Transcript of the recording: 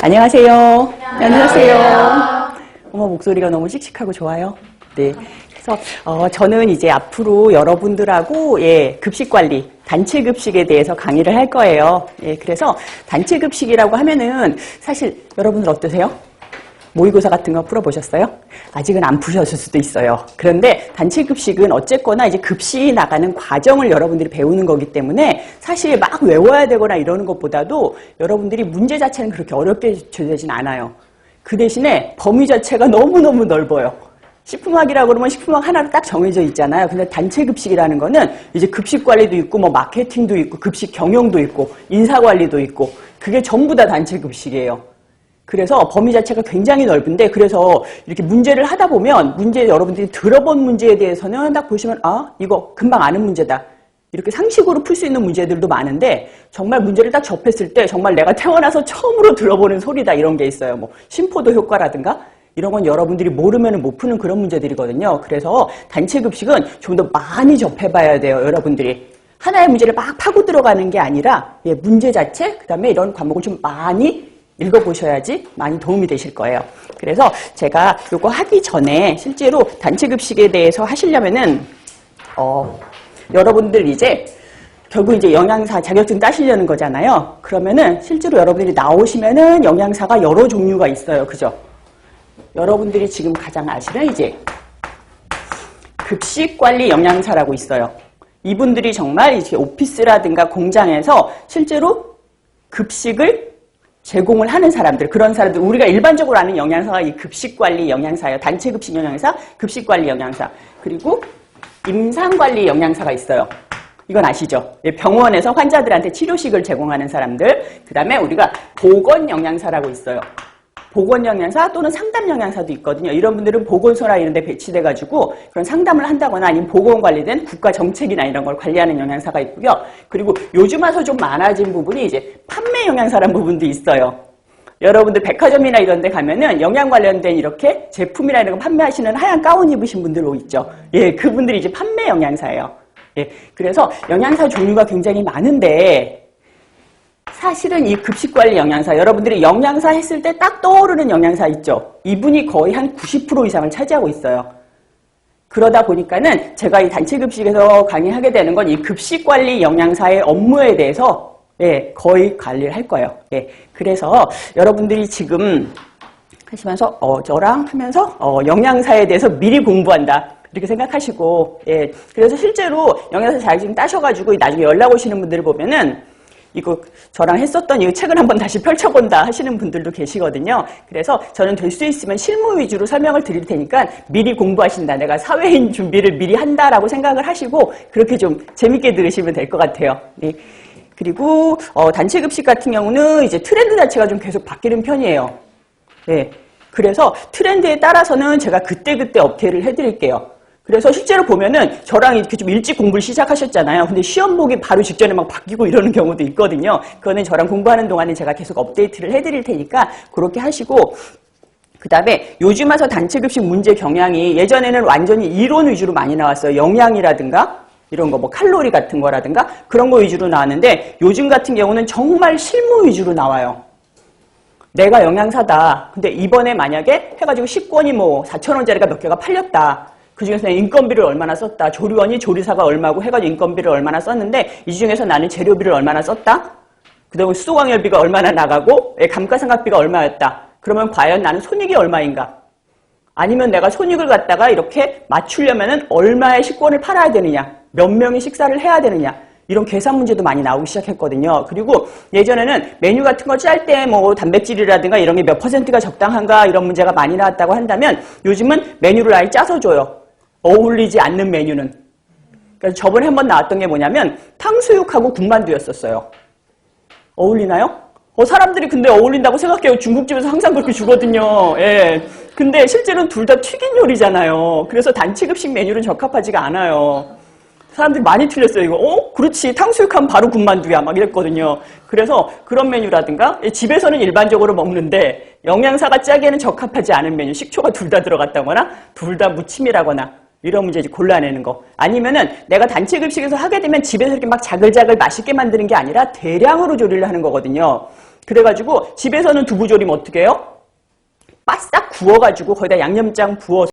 안녕하세요. 안녕하세요. 어머, 목소리가 너무 씩씩하고 좋아요. 네. 그래서 저는 이제 앞으로 여러분들하고 급식 관리, 단체 급식에 대해서 강의를 할 거예요. 그래서 단체 급식이라고 하면은 사실 여러분들 어떠세요? 모의고사 같은 거 풀어보셨어요? 아직은 안 푸셨을 수도 있어요. 그런데 단체 급식은 어쨌거나 이제 급식이 나가는 과정을 여러분들이 배우는 거기 때문에 사실 막 외워야 되거나 이러는 것보다도 여러분들이 문제 자체는 그렇게 어렵게 되진 않아요. 그 대신에 범위 자체가 너무너무 넓어요. 식품학이라고 그러면 식품학 하나로 딱 정해져 있잖아요. 근데 단체 급식이라는 거는 이제 급식 관리도 있고 뭐 마케팅도 있고 급식 경영도 있고 인사 관리도 있고 그게 전부 다 단체 급식이에요. 그래서 범위 자체가 굉장히 넓은데 그래서 이렇게 문제를 하다 보면 여러분들이 들어본 문제에 대해서는 딱 보시면 이거 금방 아는 문제다. 이렇게 상식으로 풀 수 있는 문제들도 많은데 정말 문제를 딱 접했을 때 정말 내가 태어나서 처음으로 들어보는 소리다 이런 게 있어요. 뭐 심포도 효과라든가 이런 건 여러분들이 모르면 못 푸는 그런 문제들이거든요. 그래서 단체 급식은 좀 더 많이 접해봐야 돼요. 여러분들이. 하나의 문제를 막 파고 들어가는 게 아니라 문제 자체 그다음에 이런 과목을 좀 많이 읽어보셔야지 많이 도움이 되실 거예요. 그래서 제가 이거 하기 전에 실제로 단체 급식에 대해서 하시려면은 여러분들 이제 결국 이제 영양사 자격증 따시려는 거잖아요. 그러면은 실제로 여러분들이 나오시면은 영양사가 여러 종류가 있어요. 그죠? 여러분들이 지금 가장 아시는 이제 급식관리 영양사라고 있어요. 이분들이 정말 이제 오피스라든가 공장에서 실제로 급식을 제공을 하는 사람들, 그런 사람들, 우리가 일반적으로 아는 영양사가 이 급식관리 영양사예요. 단체 급식 영양사, 급식관리 영양사, 그리고 임상관리 영양사가 있어요. 이건 아시죠? 병원에서 환자들한테 치료식을 제공하는 사람들, 그 다음에 우리가 보건영양사라고 있어요. 보건영양사 또는 상담영양사도 있거든요. 이런 분들은 보건소나 이런 데 배치돼가지고 그런 상담을 한다거나 아니면 보건 관리된 국가 정책이나 이런 걸 관리하는 영양사가 있고요. 그리고 요즘 와서 좀 많아진 부분이 이제 판매 영양사라는 부분도 있어요. 여러분들 백화점이나 이런 데 가면은 영양 관련된 이렇게 제품이나 이런 거 판매하시는 하얀 가운 입으신 분들 있죠. 그분들이 이제 판매 영양사예요. 그래서 영양사 종류가 굉장히 많은데 사실은 이 급식관리 영양사, 여러분들이 영양사 했을 때 딱 떠오르는 영양사 있죠? 이분이 거의 한 90% 이상을 차지하고 있어요. 그러다 보니까는 제가 이 단체 급식에서 강의하게 되는 건 이 급식관리 영양사의 업무에 대해서 거의 관리를 할 거예요. 그래서 여러분들이 지금 하시면서 저랑 하면서 영양사에 대해서 미리 공부한다. 이렇게 생각하시고 그래서 실제로 영양사 자격증 따셔가지고 나중에 연락 오시는 분들을 보면은 이거 저랑 했었던 이 책을 한번 다시 펼쳐본다 하시는 분들도 계시거든요. 그래서 저는 될 수 있으면 실무 위주로 설명을 드릴 테니까 미리 공부하신다. 내가 사회인 준비를 미리 한다라고 생각을 하시고 그렇게 좀 재밌게 들으시면 될 것 같아요. 그리고 단체 급식 같은 경우는 이제 트렌드 자체가 좀 계속 바뀌는 편이에요. 그래서 트렌드에 따라서는 제가 그때그때 업데이트를 해드릴게요. 그래서 실제로 보면은 저랑 이렇게 좀 일찍 공부를 시작하셨잖아요. 근데 시험 보기 바로 직전에 막 바뀌고 이러는 경우도 있거든요. 그거는 저랑 공부하는 동안에 제가 계속 업데이트를 해드릴 테니까 그렇게 하시고 그 다음에 요즘 와서 단체 급식 문제 경향이 예전에는 완전히 이론 위주로 많이 나왔어요. 영양이라든가 이런 거 뭐 칼로리 같은 거라든가 그런 거 위주로 나왔는데 요즘 같은 경우는 정말 실무 위주로 나와요. 내가 영양사다. 근데 이번에 만약에 해가지고 10권이 뭐 4,000원짜리가 몇 개가 팔렸다. 그 중에서 인건비를 얼마나 썼다. 조리원이 조리사가 얼마고 해가지고 인건비를 얼마나 썼는데 이 중에서 나는 재료비를 얼마나 썼다. 그 다음에 수소광열비가 얼마나 나가고 감가상각비가 얼마였다. 그러면 과연 나는 손익이 얼마인가? 아니면 내가 손익을 갖다가 이렇게 맞추려면은 얼마의 식권을 팔아야 되느냐? 몇 명이 식사를 해야 되느냐? 이런 계산 문제도 많이 나오기 시작했거든요. 그리고 예전에는 메뉴 같은 거 짤 때 뭐 단백질이라든가 이런 게 몇 퍼센트가 적당한가 이런 문제가 많이 나왔다고 한다면 요즘은 메뉴를 아예 짜서 줘요. 어울리지 않는 메뉴는. 그래서 저번에 한번 나왔던 게 뭐냐면 탕수육하고 군만두였었어요. 어울리나요? 사람들이 근데 어울린다고 생각해요. 중국집에서 항상 그렇게 주거든요. 근데 실제로는 둘 다 튀긴 요리잖아요. 그래서 단체 급식 메뉴는 적합하지가 않아요. 사람들이 많이 틀렸어요. 이거 그렇지. 탕수육하면 바로 군만두야. 막 이랬거든요. 그래서 그런 메뉴라든가 집에서는 일반적으로 먹는데 영양사가 짜기에는 적합하지 않은 메뉴. 식초가 둘 다 들어갔다거나 둘 다 무침이라거나 이런 문제 이제 골라내는 거. 아니면은 내가 단체 급식에서 하게 되면 집에서 이렇게 막 자글자글 맛있게 만드는 게 아니라 대량으로 조리를 하는 거거든요. 그래가지고 집에서는 두부조림 어떻게 해요? 바싹 구워가지고 거기다 양념장 부어서